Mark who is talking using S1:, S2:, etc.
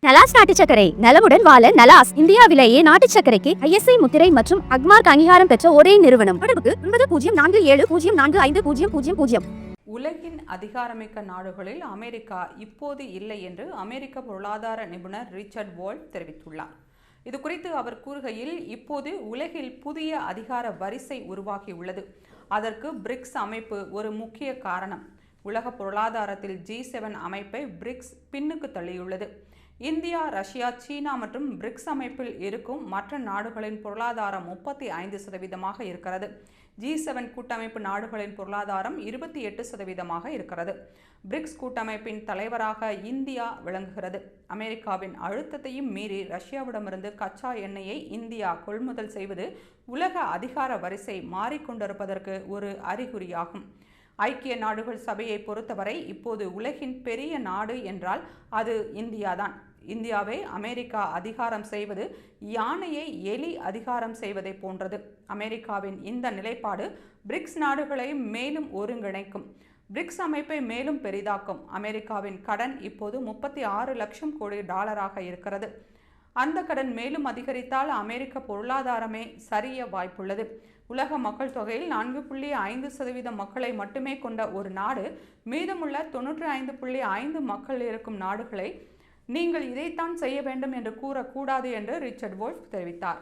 S1: நலாஸ் நாட்டு சர்க்கரை நலமுடன் வாழ நலாஸ் இந்தியாவிலேயே நாட்டு சர்க்கரைக்கு ISI முத்திரை மற்றும் அக்மார்க் அங்கீகாரம் பெற்ற ஒரே நிறுவனம். தொடர்புக்கு 9047045000.
S2: உலகின் அதிகாரமிக்க நாடுகளில் அமெரிக்கா இப்போது இல்லை என்று அமெரிக்க பொருளாதார நிபுணர் ரிச்சர்ட் வோல்ஃப் தெரிவித்துள்ளார். இது குறித்து அவர் கூறுகையில், இப்போது உலகில் புதிய அதிகார வரிசை உருவாகியுள்ளது. அதற்கு பிரிக்ஸ் அமைப்பு ஒரு முக்கிய காரணம். உலக பொருளாதாரத்தில் G7 அமைப்பை பிரிக்ஸ் பின்னுக்கு தள்ளியுள்ளது. இந்தியா, ரஷ்யா, சீனா மற்றும் பிரிக்ஸ் அமைப்பில் இருக்கும் மற்ற நாடுகளின் பொருளாதாரம் 35% இருக்கிறது. G7 கூட்டமைப்பு நாடுகளின் பொருளாதாரம் 28% இருக்கிறது. பிரிக்ஸ் கூட்டமைப்பின் தலைவராக இந்தியா விளங்குகிறது. அமெரிக்காவின் அழுத்தத்தையும் மீறி ரஷ்யாவிடமிருந்து கச்சா எண்ணெயை இந்தியா கொள்முதல் செய்வது உலக அதிகார வரிசை மாறிக்கொண்டிருப்பதற்கு ஒரு அறிகுறியாகும். ஐக்கிய நாடுகள் சபையை பொறுத்தவரை இப்போது உலகின் பெரிய நாடு என்றால் அது இந்தியாதான். இந்தியாவை அமெரிக்கா அதிகாரம் செய்வது யானையை எலி அதிகாரம் செய்வதை போன்றது. அமெரிக்காவின் இந்த நிலைப்பாடு பிரிக்ஸ் நாடுகளை மேலும் ஒருங்கிணைக்கும், பிரிக்ஸ் அமைப்பை மேலும் பெரிதாக்கும். அமெரிக்காவின் கடன் இப்போது 36 லட்சம் கோடி டாலராக இருக்கிறது. அந்த கடன் மேலும் அதிகரித்தால் அமெரிக்க பொருளாதாரமே சரிய வாய்ப்புள்ளது. உலக மக்கள் தொகையில் 4.5% மக்களை மட்டுமே கொண்ட ஒரு நாடு மீதமுள்ள 95.5 மக்கள் இருக்கும் நாடுகளை நீங்கள் இதைத்தான் செய்ய வேண்டும் என்று கூறக்கூடாது என்று ரிச்சர்ட் வோல்ஃப் தெரிவித்தார்.